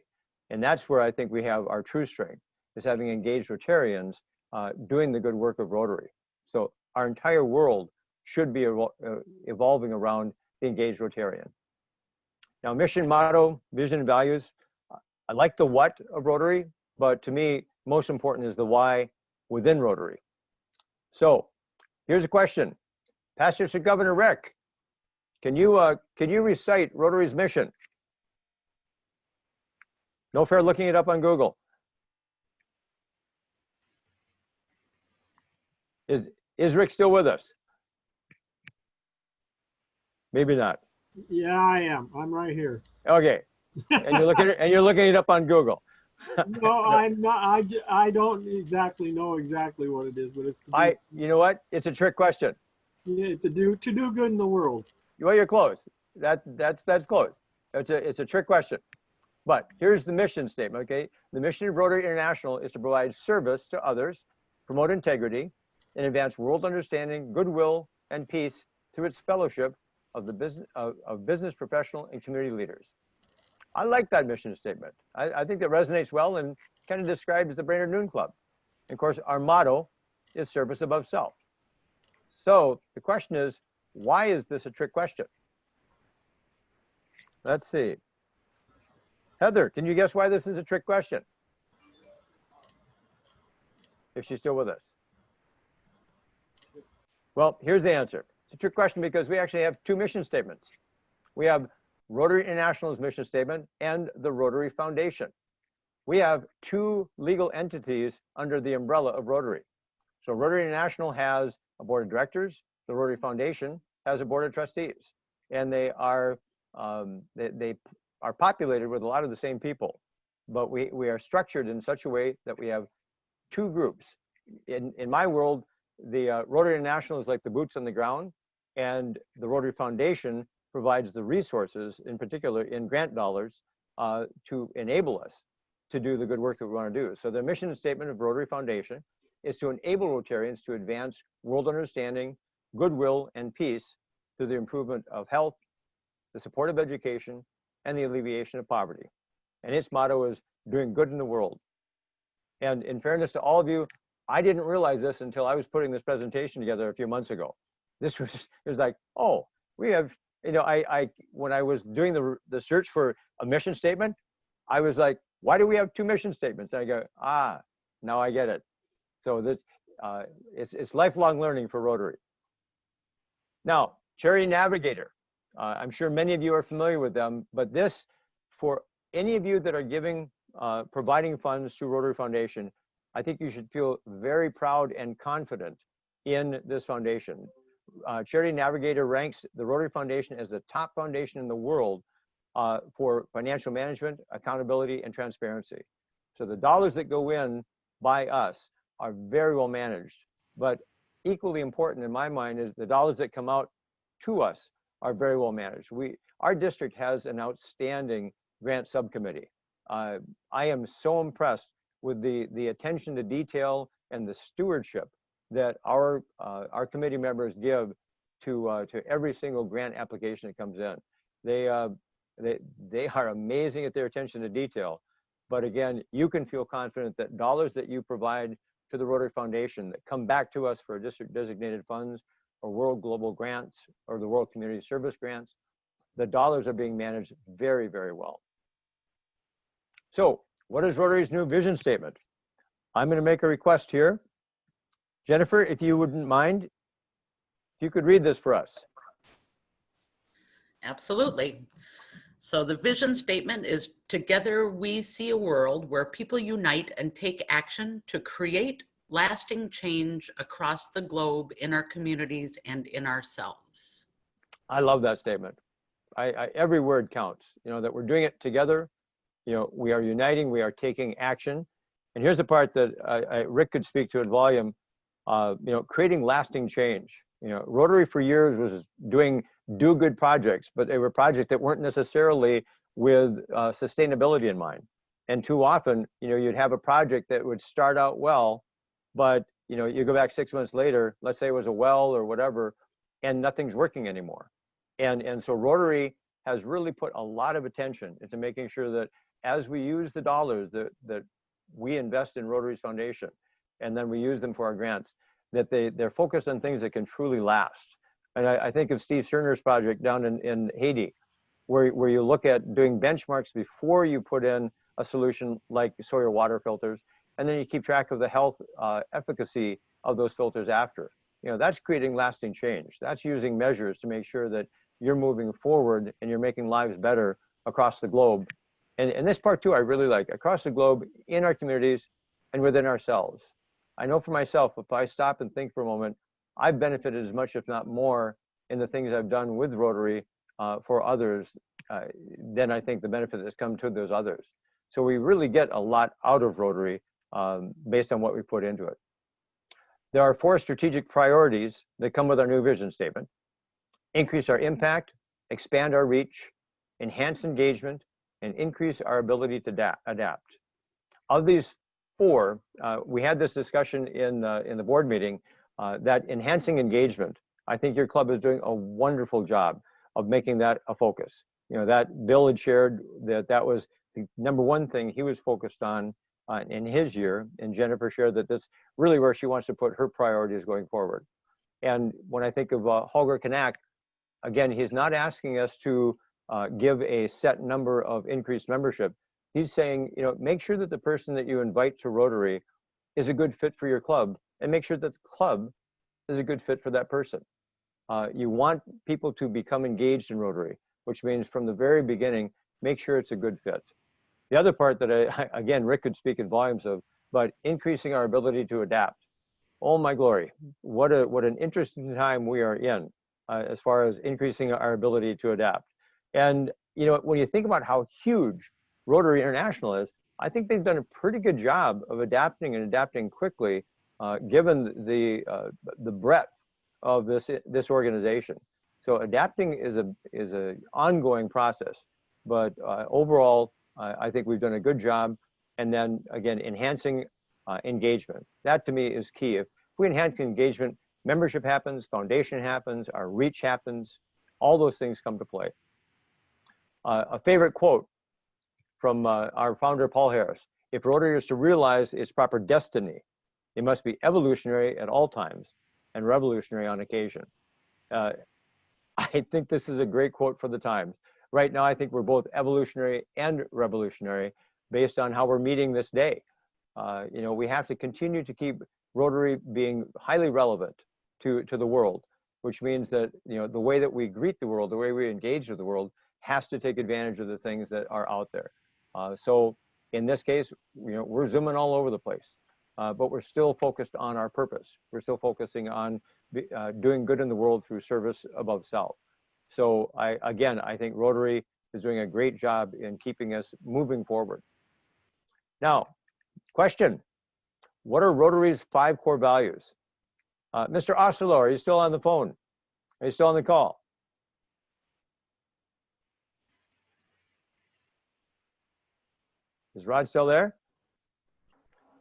And that's where I think we have our true strength, is having engaged Rotarians doing the good work of Rotary. So our entire world should be evolving around the engaged Rotarian. Now, mission, motto, vision, and values. I like the what of Rotary, but to me, most important is the why within Rotary. So here's a question. Pastor to Governor Rick, can you recite Rotary's mission? No fair looking it up on Google. Is Rick still with us? Maybe not. Yeah, I am. I'm right here. Okay. And you're looking it up on Google. No, I'm not. I don't exactly know exactly what it is, but it's. You know what? It's a trick question. Yeah, to do good in the world. Well, you're close. That's close. It's a trick question. But here's the mission statement. Okay, the mission of Rotary International is to provide service to others, promote integrity, and advance world understanding, goodwill, and peace through its fellowship of the business professional and community leaders. I like that mission statement. I think that resonates well and kind of describes the Brainerd Noon Club. And of course, our motto is service above self. So the question is, why is this a trick question? Let's see. Heather, can you guess why this is a trick question? If she's still with us. Well, here's the answer. It's a trick question because we actually have two mission statements. We have Rotary International's mission statement and the Rotary Foundation. We have two legal entities under the umbrella of Rotary. So Rotary International has a board of directors. The Rotary Foundation has a board of trustees, and they are populated with a lot of the same people. But we are structured in such a way that we have two groups. In my world, the Rotary International is like the boots on the ground, and the Rotary Foundation provides the resources, in particular in grant dollars, to enable us to do the good work that we want to do. So the mission statement of Rotary Foundation is to enable Rotarians to advance world understanding, goodwill, and peace through the improvement of health, the support of education, and the alleviation of poverty. And its motto is doing good in the world. And in fairness to all of you, I didn't realize this until I was putting this presentation together a few months ago. It was like, oh, we have, when I was doing the search for a mission statement, I was like, why do we have two mission statements? And I go, now I get it. So this, it's lifelong learning for Rotary. Now, Cherry Navigator. I'm sure many of you are familiar with them, but this for any of you that are giving, providing funds to Rotary Foundation, I think you should feel very proud and confident in this foundation. Charity Navigator ranks the Rotary Foundation as the top foundation in the world for financial management, accountability, and transparency. So the dollars that go in by us are very well managed, but equally important in my mind is the dollars that come out to us are very well managed. Our district has an outstanding grant subcommittee. I am so impressed with the attention to detail and the stewardship that our committee members give to every single grant application that comes in. They are amazing at their attention to detail. But again, you can feel confident that dollars that you provide to the Rotary Foundation that come back to us for district designated funds or World Global Grants or the World Community Service Grants, the dollars are being managed very, very well. So what is Rotary's new vision statement? I'm going to make a request here. Jennifer, if you wouldn't mind, if you could read this for us. Absolutely. So the vision statement is, together we see a world where people unite and take action to create lasting change across the globe in our communities and in ourselves. I love that statement. Every word counts, that we're doing it together. We are uniting, we are taking action. And here's the part that Rick could speak to in volume, creating lasting change. Rotary for years was doing do-good projects, but they were projects that weren't necessarily with sustainability in mind. And too often, you'd have a project that would start out well, but you go back 6 months later, let's say it was a well or whatever, and nothing's working anymore. And so Rotary has really put a lot of attention into making sure that as we use the dollars that we invest in Rotary's Foundation, and then we use them for our grants, that they're focused on things that can truly last. And I think of Steve Cerner's project down in Haiti, where you look at doing benchmarks before you put in a solution like Sawyer water filters, and then you keep track of the health efficacy of those filters after. That's creating lasting change. That's using measures to make sure that you're moving forward and you're making lives better across the globe. And this part too, I really like, across the globe, in our communities and within ourselves. I know for myself, if I stop and think for a moment, I've benefited as much, if not more, in the things I've done with Rotary for others than I think the benefit that's come to those others. So we really get a lot out of Rotary based on what we put into it. There are 4 strategic priorities that come with our new vision statement: increase our impact, expand our reach, enhance engagement, and increase our ability to adapt. Of these 4, we had this discussion in the board meeting that enhancing engagement, I think your club is doing a wonderful job of making that a focus. That Bill had shared that was the #1 thing he was focused on in his year, and Jennifer shared that this really where she wants to put her priorities going forward. And when I think of Holger Kanak, again, he's not asking us to give a set number of increased membership. He's saying, make sure that the person that you invite to Rotary is a good fit for your club, and make sure that the club is a good fit for that person. You want people to become engaged in Rotary, which means from the very beginning, make sure it's a good fit. The other part that again, Rick could speak in volumes of, but increasing our ability to adapt. Oh my glory, what an interesting time we are in as far as increasing our ability to adapt. And when you think about how huge Rotary International is, I think they've done a pretty good job of adapting and adapting quickly, given the breadth of this organization. So adapting is a ongoing process, but overall, I think we've done a good job. And then again, enhancing engagement. That to me is key. If we enhance engagement, membership happens, foundation happens, our reach happens, all those things come to play. A favorite quote from our founder, Paul Harris: if Rotary is to realize its proper destiny, it must be evolutionary at all times and revolutionary on occasion. I think this is a great quote for the times. Right now, I think we're both evolutionary and revolutionary based on how we're meeting this day. We have to continue to keep Rotary being highly relevant to the world, which means that the way that we greet the world, the way we engage with the world, has to take advantage of the things that are out there. So in this case, we're zooming all over the place, but we're still focused on our purpose. We're still focusing on doing good in the world through service above self. So I think Rotary is doing a great job in keeping us moving forward. Now, question, what are Rotary's 5 core values? Mr. Osterloh, are you still on the phone? Are you still on the call? Is Rod still there?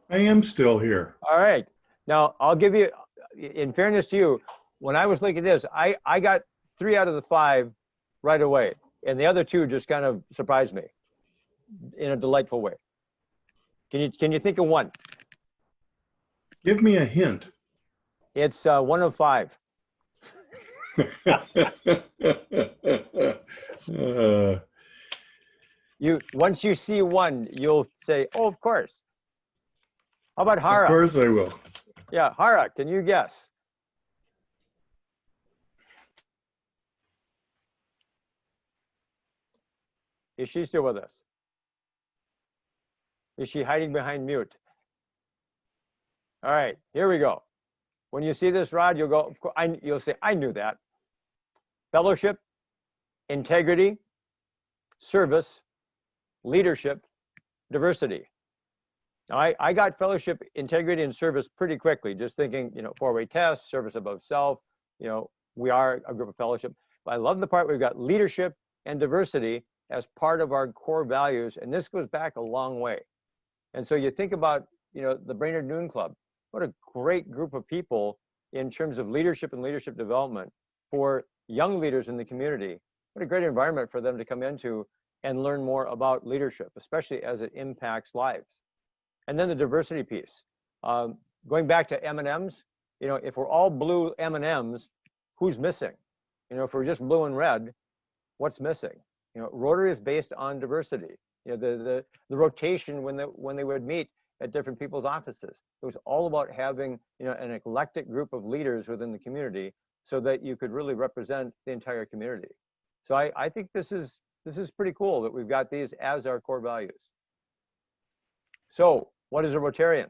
I am still here. All right. Now, I'll give you, in fairness to you, when I was looking at this, I got 3 out of the 5 right away. And the other 2 just kind of surprised me in a delightful way. Can you think of one? Give me a hint. It's 1 of 5. Once you see one, you'll say, oh, of course. How about Hara? Of course I will. Yeah, Hara, can you guess? Is she still with us? Is she hiding behind mute? All right, here we go. When you see this, Rod, you'll go, you'll say, I knew that. Fellowship, integrity, service, leadership, diversity. Now, I got fellowship, integrity, and service pretty quickly, just thinking, 4-way test, service above self, we are a group of fellowship. But I love the part we've got leadership and diversity as part of our core values, and this goes back a long way. And so you think about, the Brainerd Noon Club, what a great group of people in terms of leadership and leadership development for young leaders in the community. What a great environment for them to come into and learn more about leadership, especially as it impacts lives. And then the diversity piece. Going back to M&Ms, if we're all blue M&Ms, who's missing? If we're just blue and red, what's missing? Rotary is based on diversity. The rotation when they would meet at different people's offices. It was all about having an eclectic group of leaders within the community so that you could really represent the entire community. So I think this is pretty cool that we've got these as our core values. So what is a Rotarian?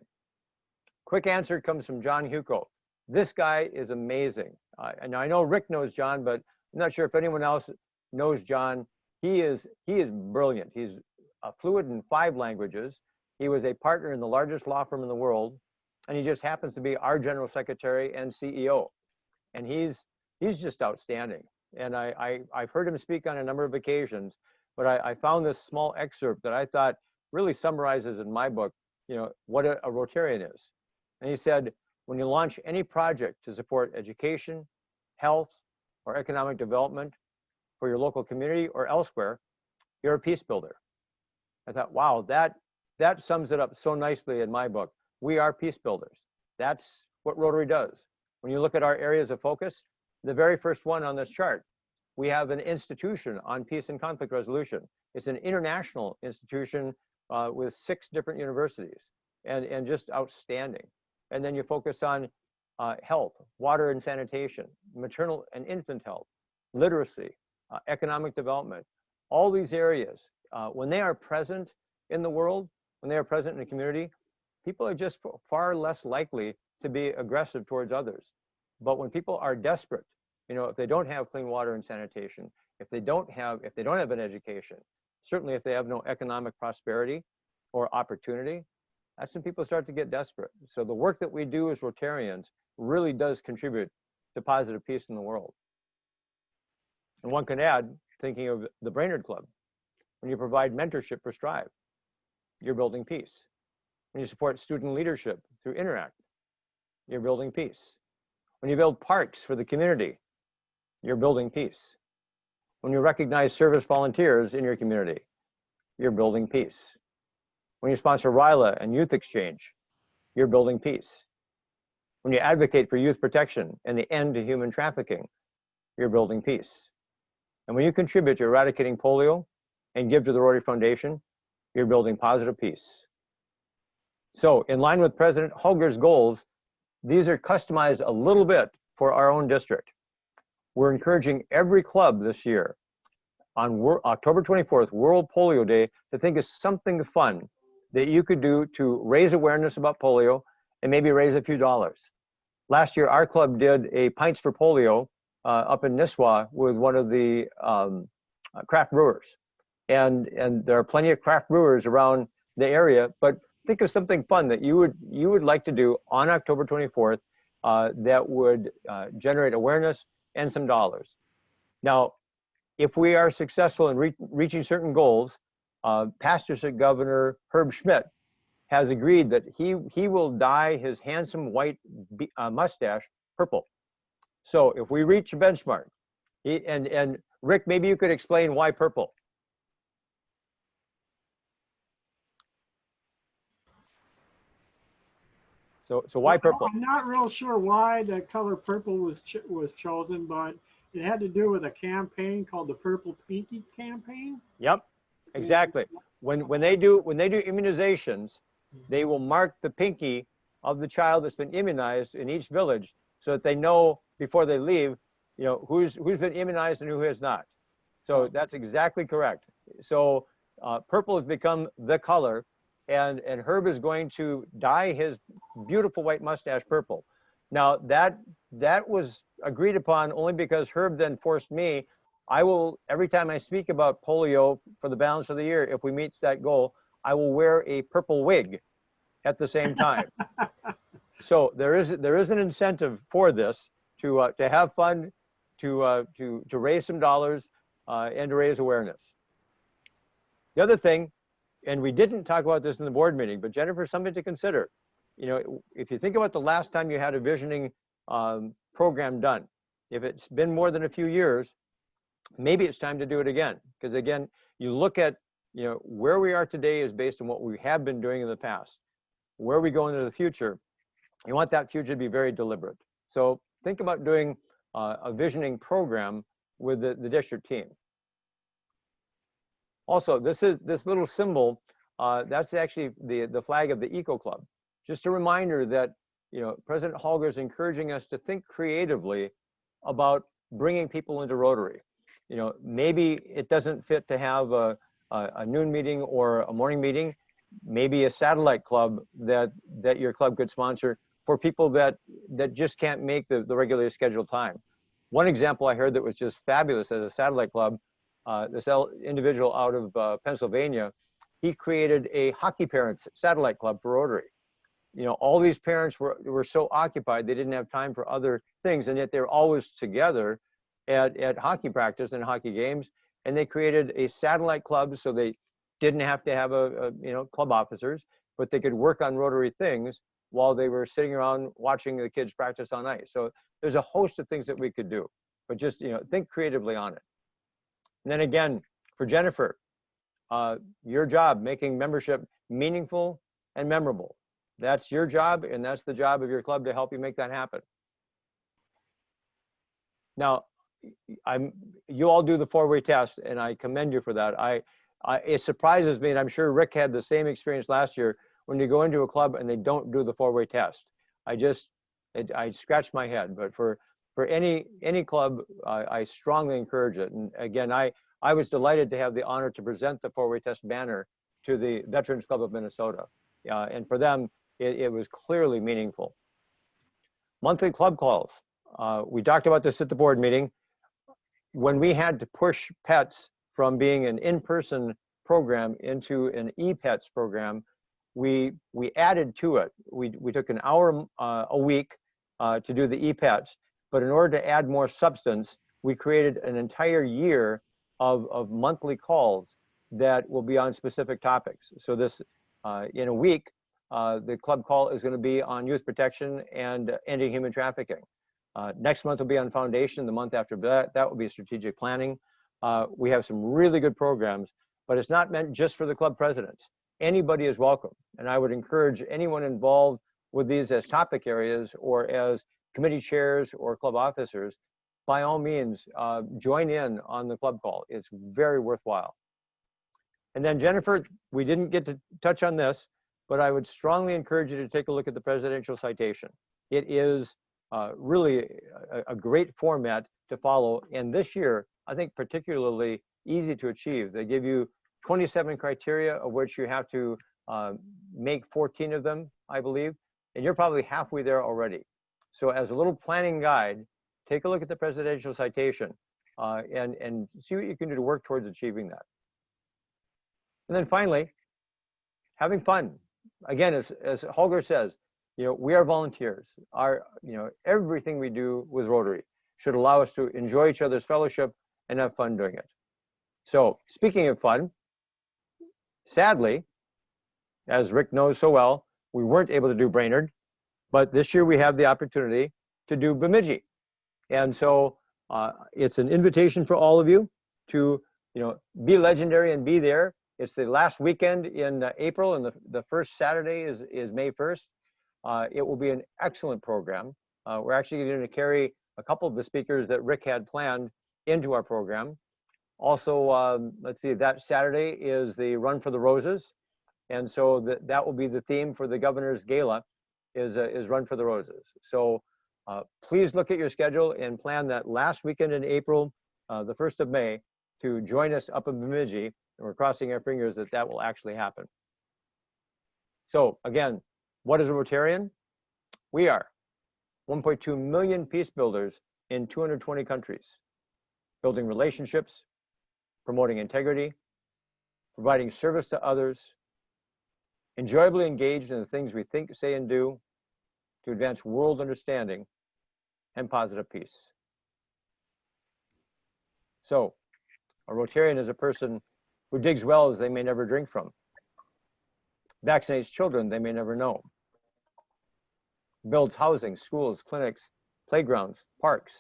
Quick answer comes from John Huco. This guy is amazing. And I know Rick knows John, but I'm not sure if anyone else knows John. He is brilliant. He's fluent in 5 languages. He was a partner in the largest law firm in the world, and he just happens to be our general secretary and CEO. And he's just outstanding. And I've heard him speak on a number of occasions, but I found this small excerpt that I thought really summarizes in my book, what a Rotarian is. And he said, when you launch any project to support education, health, or economic development for your local community or elsewhere, you're a peace builder. I thought, wow, that sums it up so nicely in my book. We are peace builders. That's what Rotary does. When you look at our areas of focus, the very first one on this chart, we have an institution on peace and conflict resolution. It's an international institution with 6 different universities and just outstanding. And then you focus on health, water and sanitation, maternal and infant health, literacy, economic development. All these areas, when they are present in the world, when they are present in the community, people are just far less likely to be aggressive towards others. But when people are desperate, if they don't have clean water and sanitation, if they don't have an education, certainly if they have no economic prosperity or opportunity, that's when people start to get desperate. So the work that we do as Rotarians really does contribute to positive peace in the world. And one can add, thinking of the Brainerd Club, when you provide mentorship for Strive, you're building peace. When you support student leadership through Interact, you're building peace. When you build parks for the community, you're building peace. When you recognize service volunteers in your community, you're building peace. When you sponsor RILA and Youth Exchange, you're building peace. When you advocate for youth protection and the end to human trafficking, you're building peace. And when you contribute to eradicating polio and give to the Rotary Foundation, you're building positive peace. So in line with President Holger's goals, these are customized a little bit for our own district. We're encouraging every club this year on October 24th, World Polio Day, to think of something fun that you could do to raise awareness about polio and maybe raise a few dollars. Last year, our club did a Pints for Polio up in Nisswa with one of the craft brewers. And there are plenty of craft brewers around the area, but think of something fun that you would like to do on October 24th that would generate awareness and some dollars. Now, if we are successful in reaching certain goals, past District Governor Herb Schmidt has agreed that he will dye his handsome white mustache purple. So if we reach a benchmark, and Rick, maybe you could explain why purple. So why purple? I'm not real sure why the color purple was chosen, but it had to do with a campaign called the Purple Pinky campaign. Yep, exactly. When they do immunizations, they will mark the pinky of the child that's been immunized in each village, so that they know before they leave, who's been immunized and who has not. So that's exactly correct. So purple has become the color, and Herb is going to dye his beautiful white mustache purple. Now that was agreed upon only because Herb then forced me. I will, every time I speak about polio for the balance of the year, if we meet that goal, I will wear a purple wig at the same time. So there is an incentive for this to have fun, to raise some dollars, and to raise awareness. The other thing, and we didn't talk about this in the board meeting, but Jennifer, something to consider. If you think about the last time you had a visioning program done, if it's been more than a few years, maybe it's time to do it again. Because again, you look at where we are today is based on what we have been doing in the past. Where we go into the future, you want that future to be very deliberate. So think about doing a visioning program with the district team. Also, this little symbol, that's actually the flag of the Eco Club. Just a reminder that President Holger is encouraging us to think creatively about bringing people into Rotary. Maybe it doesn't fit to have a noon meeting or a morning meeting. Maybe a satellite club that your club could sponsor for people that just can't make the regularly scheduled time. One example I heard that was just fabulous as a satellite club, this individual out of Pennsylvania, he created a hockey parents satellite club for Rotary. All these parents were so occupied, they didn't have time for other things, and yet they're always together at hockey practice and hockey games, and they created a satellite club so they didn't have to have club officers, but they could work on Rotary things while they were sitting around watching the kids practice on ice. So there's a host of things that we could do, but just think creatively on it. And then again, for Jennifer, your job, making membership meaningful and memorable. That's your job, and that's the job of your club to help you make that happen. Now, you all do the four-way test, and I commend you for that. It surprises me, and I'm sure Rick had the same experience last year, when you go into a club and they don't do the four-way test. I scratch my head, but for any club, I strongly encourage it. And again, I was delighted to have the honor to present the four-way test banner to the Veterans Club of Minnesota. And for them, it was clearly meaningful. Monthly club calls. We talked about this at the board meeting. When we had to push pets from being an in-person program into an e-pets program, we added to it. We took an hour a week to do the e-pets, but in order to add more substance, we created an entire year of monthly calls that will be on specific topics. So this, in a week, the club call is going to be on youth protection and ending human trafficking. Next month will be on foundation. The month after that will be strategic planning. We have some really good programs, but it's not meant just for the club presidents. Anybody is welcome. And I would encourage anyone involved with these as topic areas or as committee chairs or club officers, by all means, join in on the club call. It's very worthwhile. And then Jennifer, we didn't get to touch on this, but I would strongly encourage you to take a look at the presidential citation. It is really a great format to follow. And this year, I think particularly easy to achieve. They give you 27 criteria, of which you have to make 14 of them, I believe, and you're probably halfway there already. So as a little planning guide, take a look at the presidential citation and see what you can do to work towards achieving that. And then finally, having fun. Again, as Holger says, we are volunteers. Everything we do with Rotary should allow us to enjoy each other's fellowship and have fun doing it. So speaking of fun, sadly, as Rick knows so well, we weren't able to do Brainerd, but this year we have the opportunity to do Bemidji. And so it's an invitation for all of you to, be legendary and be there. It's the last weekend in April, and the first Saturday is May 1st. It will be an excellent program. We're actually going to carry a couple of the speakers that Rick had planned into our program. Also, let's see, that Saturday is the Run for the Roses. And so that will be the theme for the Governor's Gala is Run for the Roses. So please look at your schedule and plan that last weekend in April, the 1st of May, to join us up in Bemidji. And we're crossing our fingers that will actually happen. So again, what is a Rotarian? We are 1.2 million peace builders in 220 countries, building relationships, promoting integrity, providing service to others, enjoyably engaged in the things we think, say, and do to advance world understanding and positive peace. So, a Rotarian is a person who digs wells they may never drink from, vaccinates children they may never know, builds housing, schools, clinics, playgrounds, parks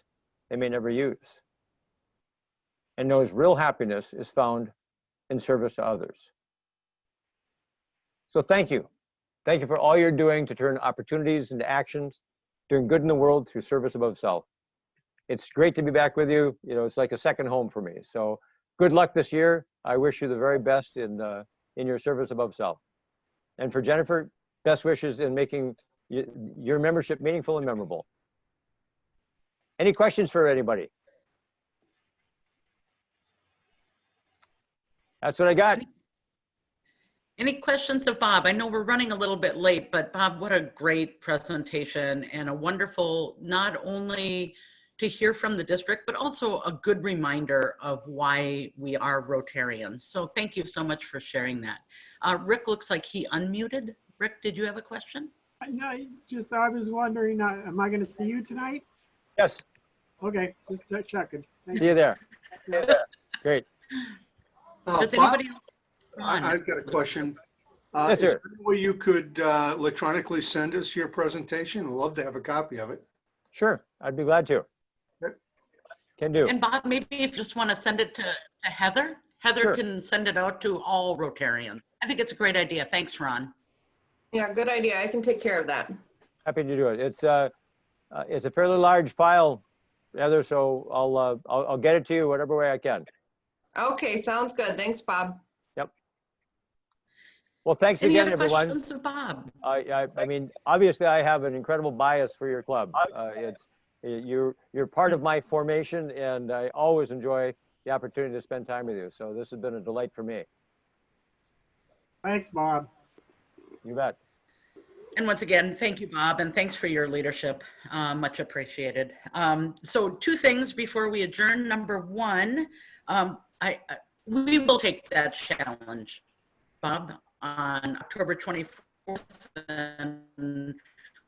they may never use, and knows real happiness is found in service to others. So thank you. Thank you for all you're doing to turn opportunities into actions, doing good in the world through service above self. It's great to be back with you. It's like a second home for me. So good luck this year. I wish you the very best in your service above self. And for Jennifer, best wishes in making your membership meaningful and memorable. Any questions for anybody? That's what I got. Any questions of Bob? I know we're running a little bit late, but Bob, what a great presentation and a wonderful, not only to hear from the district, but also a good reminder of why we are Rotarians. So thank you so much for sharing that. Rick looks like he unmuted. Rick, did you have a question? No, I was wondering, am I going to see you tonight? Yes. Okay, just checking. See you there. Yeah. Great. Does anybody else? I've got a question. Yes, Is sir. there any way you could electronically send us your presentation? I'd love to have a copy of it. Sure, I'd be glad to. Yep. Can do. And Bob, maybe if you just want to send it to Heather, Heather Sure. can send it out to all Rotarians. I think it's a great idea. Thanks, Ron. Yeah, good idea. I can take care of that. Happy to do it. It's a fairly large file, Heather, so I'll get it to you whatever way I can. Okay, sounds good. Thanks, Bob. Yep. Well, thanks Any again, other everyone. questions of Bob? I mean, obviously, I have an incredible bias for your club. You're part of my formation, and I always enjoy the opportunity to spend time with you. So this has been a delight for me. Thanks, Bob. You bet. And once again, thank you, Bob, and thanks for your leadership. Much appreciated. So 2 things before we adjourn. Number 1, we will take that challenge, Bob, on October 24th, and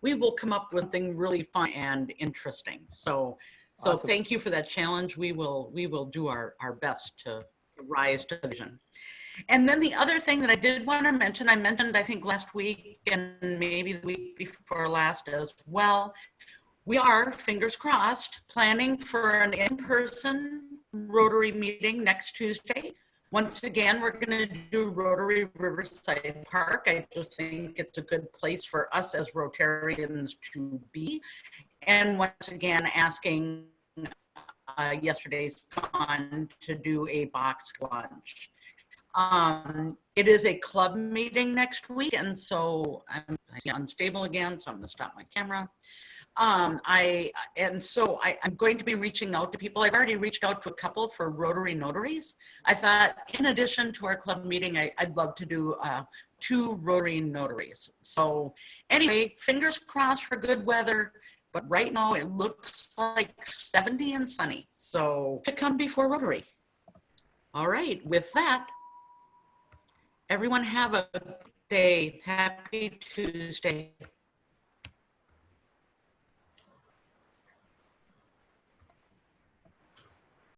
we will come up with something really fun and interesting. So Awesome. Thank you for that challenge. We will do our best to rise to the vision. And then the other thing that I did want to mention, I mentioned, I think last week and maybe the week before last as well, we are, fingers crossed, planning for an in-person Rotary meeting next Tuesday. Once again, we're going to do Rotary Riverside Park. I just think it's a good place for us as Rotarians to be. And once again, asking yesterday's con to do a boxed lunch. It is a club meeting next week, and so I'm unstable again, so I'm gonna stop my camera. I'm going to be reaching out to people. I've already reached out to a couple for Rotary Notaries. I thought, in addition to our club meeting, I'd love to do 2 Rotary Notaries. So anyway, fingers crossed for good weather, but right now it looks like 70 and sunny. So to come before Rotary. All right, with that, everyone have a good day. Happy Tuesday.